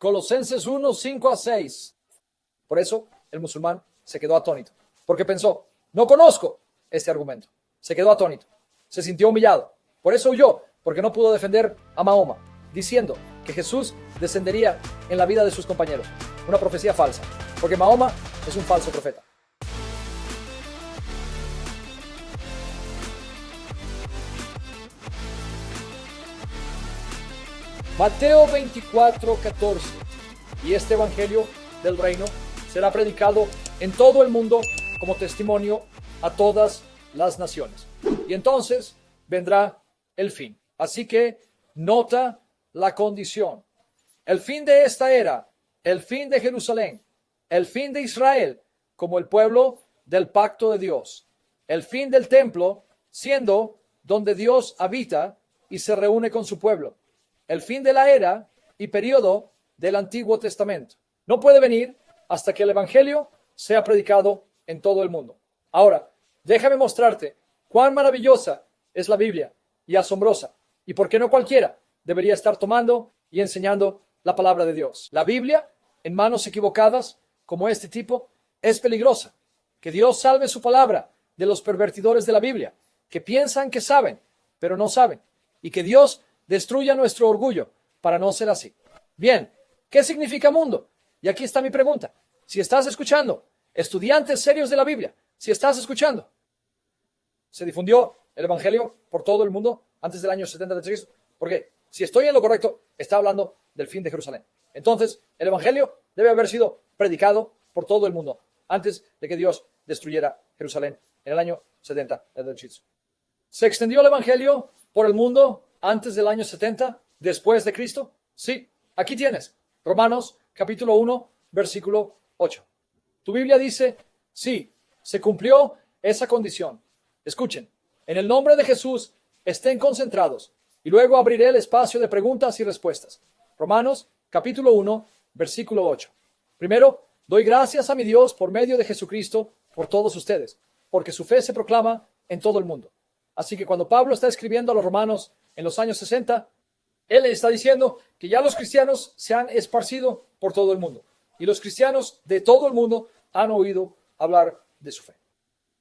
Colosenses 1, 5 a 6. Por eso el musulmán se quedó atónito, porque pensó, no conozco este argumento. Se quedó atónito, se sintió humillado. Por eso huyó, porque no pudo defender a Mahoma, diciendo que Jesús descendería en la vida de sus compañeros. Una profecía falsa, porque Mahoma es un falso profeta. Mateo 24, 14. Y este evangelio del reino será predicado en todo el mundo como testimonio a todas las naciones. Y entonces vendrá el fin. Así que nota la condición. El fin de esta era, el fin de Jerusalén, el fin de Israel como el pueblo del pacto de Dios, el fin del templo siendo donde Dios habita y se reúne con su pueblo, el fin de la era y periodo del Antiguo Testamento. No puede venir hasta que el evangelio sea predicado en todo el mundo. Ahora, déjame mostrarte cuán maravillosa es la Biblia y asombrosa, y por qué no cualquiera debería estar tomando y enseñando la palabra de Dios. La Biblia, en manos equivocadas como este tipo, es peligrosa. Que Dios salve su palabra de los pervertidores de la Biblia, que piensan que saben, pero no saben, y que Dios destruya nuestro orgullo para no ser así. Bien, ¿qué significa mundo? Y aquí está mi pregunta. Si estás escuchando, estudiantes serios de la Biblia, si estás escuchando, se difundió el evangelio por todo el mundo antes del año 70 de Cristo, porque si estoy en lo correcto, está hablando del fin de Jerusalén. Entonces, el evangelio debe haber sido predicado por todo el mundo antes de que Dios destruyera Jerusalén en el año 70 de Cristo. ¿Se extendió el evangelio por el mundo antes del año 70 después de Cristo? Sí, aquí tienes Romanos capítulo 1, versículo 8. Tu Biblia dice, sí, se cumplió esa condición. Escuchen, en el nombre de Jesús estén concentrados y luego abriré el espacio de preguntas y respuestas. Romanos capítulo 1, versículo 8. Primero, doy gracias a mi Dios por medio de Jesucristo por todos ustedes, porque su fe se proclama en todo el mundo. Así que cuando Pablo está escribiendo a los romanos en los años 60, él está diciendo que ya los cristianos se han esparcido por todo el mundo. Y los cristianos de todo el mundo han oído hablar de su fe.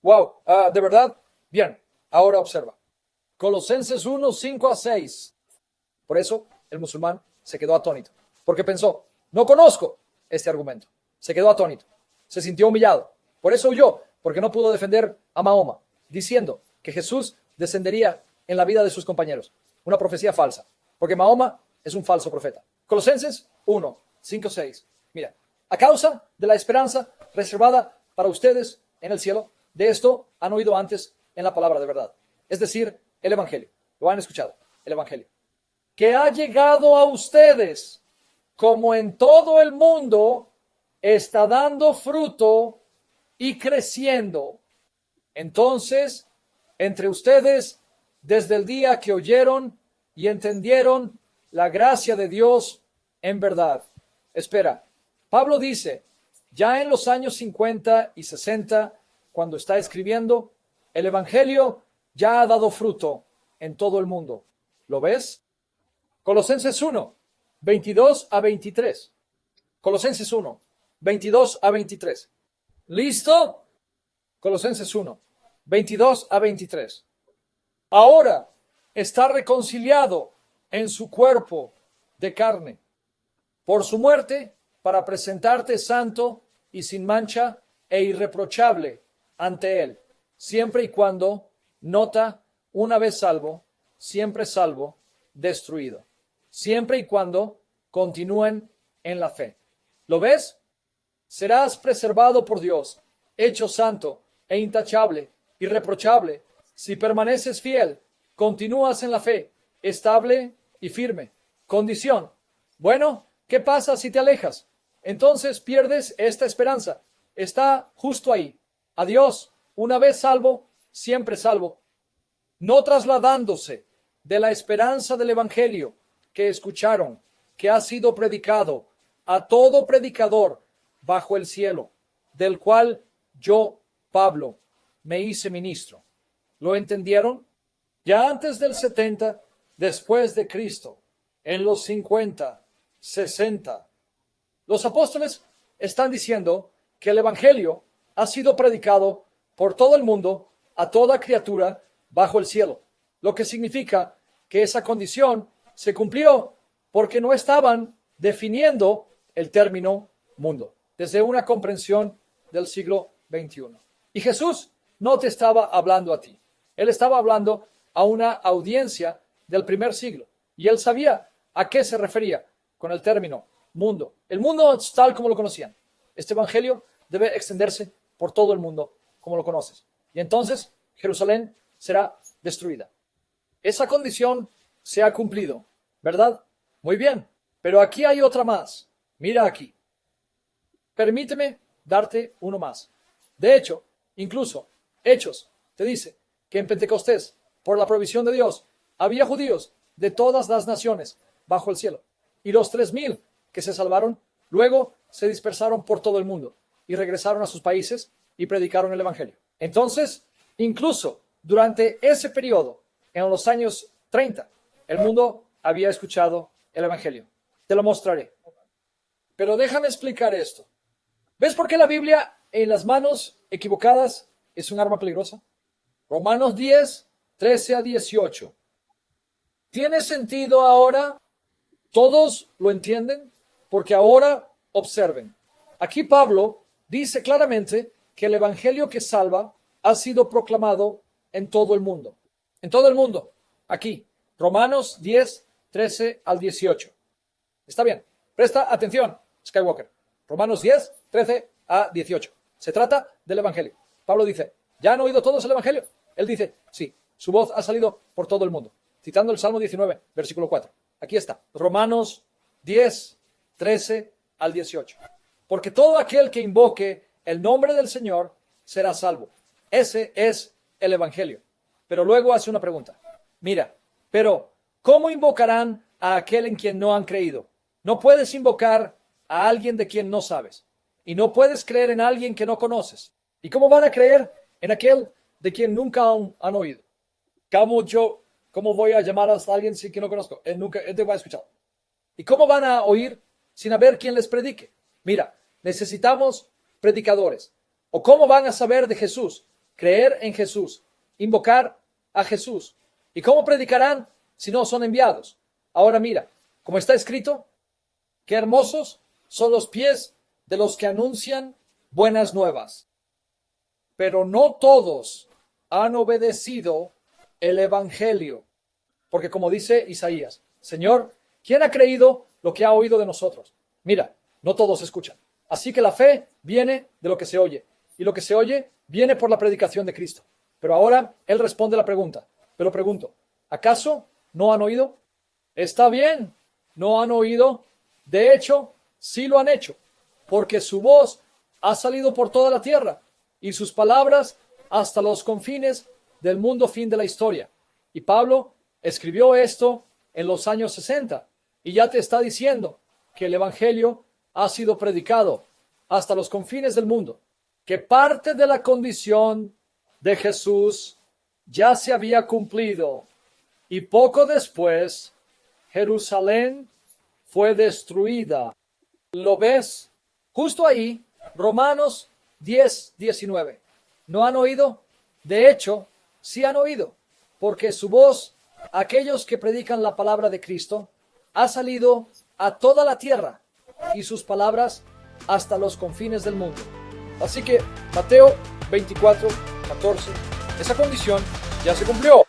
¡Wow! ¿De verdad? Bien, ahora observa. Colosenses 1, 5 a 6. Por eso el musulmán se quedó atónito, porque pensó, no conozco este argumento. Se quedó atónito, se sintió humillado. Por eso huyó, porque no pudo defender a Mahoma, diciendo que Jesús descendería en la vida de sus compañeros. Una profecía falsa, porque Mahoma es un falso profeta. Colosenses 1, 5, 6. Mira, a causa de la esperanza reservada para ustedes en el cielo, de esto han oído antes en la palabra de verdad. Es decir, el evangelio. Lo han escuchado, el evangelio. Que ha llegado a ustedes, como en todo el mundo, está dando fruto y creciendo. Entonces, entre ustedes, desde el día que oyeron y entendieron la gracia de Dios en verdad. Espera, Pablo dice, ya en los años 50 y 60, cuando está escribiendo, el evangelio ya ha dado fruto en todo el mundo. ¿Lo ves? Colosenses 1, 22 a 23. Colosenses 1, 22 a 23. ¿Listo? Colosenses 1, 22 a 23. Ahora está reconciliado en su cuerpo de carne por su muerte para presentarte santo y sin mancha e irreprochable ante él, siempre y cuando, nota, una vez salvo, siempre salvo, destruido, siempre y cuando continúen en la fe. ¿Lo ves? Serás preservado por Dios, hecho santo e intachable, irreprochable, si permaneces fiel, continúas en la fe, estable y firme. Condición. Bueno, ¿qué pasa si te alejas? Entonces pierdes esta esperanza. Está justo ahí. Adiós, una vez salvo, siempre salvo. No trasladándose de la esperanza del evangelio que escucharon, que ha sido predicado a todo predicador bajo el cielo, del cual yo, Pablo, me hice ministro. ¿Lo entendieron? Ya antes del 70, después de Cristo, en los 50, 60, Los apóstoles están diciendo que el evangelio ha sido predicado por todo el mundo a toda criatura bajo el cielo, lo que significa que esa condición se cumplió porque no estaban definiendo el término mundo desde una comprensión del siglo XXI. Y Jesús no te estaba hablando a ti. Él estaba hablando a una audiencia del primer siglo. Y él sabía a qué se refería con el término mundo. El mundo tal como lo conocían. Este evangelio debe extenderse por todo el mundo como lo conoces. Y entonces Jerusalén será destruida. Esa condición se ha cumplido, ¿verdad? Muy bien. Pero aquí hay otra más. Mira aquí. Permíteme darte uno más. De hecho, incluso Hechos te dice que en Pentecostés, por la provisión de Dios, había judíos de todas las naciones bajo el cielo. Y los 3,000 que se salvaron, luego se dispersaron por todo el mundo y regresaron a sus países y predicaron el evangelio. Entonces, incluso durante ese periodo, en los años 30, el mundo había escuchado el evangelio. Te lo mostraré. Pero déjame explicar esto. ¿Ves por qué la Biblia en las manos equivocadas es un arma peligrosa? Romanos 10, 13 a 18. ¿Tiene sentido ahora? ¿Todos lo entienden? Porque ahora observen. Aquí Pablo dice claramente que el evangelio que salva ha sido proclamado en todo el mundo. En todo el mundo. Aquí. Romanos 10, 13 al 18. Está bien. Presta atención, Skywalker. Romanos 10, 13 a 18. Se trata del evangelio. Pablo dice, ¿ya han oído todos el evangelio? Él dice, sí, su voz ha salido por todo el mundo. Citando el Salmo 19, versículo 4. Aquí está. Romanos 10, 13 al 18. Porque todo aquel que invoque el nombre del Señor será salvo. Ese es el evangelio. Pero luego hace una pregunta. Mira, pero ¿cómo invocarán a aquel en quien no han creído? No puedes invocar a alguien de quien no sabes. Y no puedes creer en alguien que no conoces. ¿Y cómo van a creer en aquel de quien nunca han oído? ¿Cómo voy a llamar a alguien sin que no conozco? Él te va a escuchar. ¿Y cómo van a oír sin haber quien les predique? Mira, necesitamos predicadores. ¿O cómo van a saber de Jesús? Creer en Jesús. Invocar a Jesús. ¿Y cómo predicarán si no son enviados? Ahora mira, como está escrito, qué hermosos son los pies de los que anuncian buenas nuevas. Pero no todos han obedecido el evangelio. Porque como dice Isaías, Señor, ¿quién ha creído lo que ha oído de nosotros? Mira, no todos escuchan. Así que la fe viene de lo que se oye. Y lo que se oye viene por la predicación de Cristo. Pero ahora él responde la pregunta. Pero pregunto, ¿acaso no han oído? Está bien, no han oído. De hecho, sí lo han hecho. Porque su voz ha salido por toda la tierra. Y sus palabras hasta los confines del mundo fin de la historia. Y Pablo escribió esto en los años 60 y ya te está diciendo que el evangelio ha sido predicado hasta los confines del mundo, que parte de la condición de Jesús ya se había cumplido y poco después Jerusalén fue destruida. ¿Lo ves? Justo ahí, Romanos 10, 19. ¿No han oído? De hecho, sí han oído, porque su voz, aquellos que predican la palabra de Cristo, ha salido a toda la tierra y sus palabras hasta los confines del mundo. Así que Mateo 24, 14, esa condición ya se cumplió.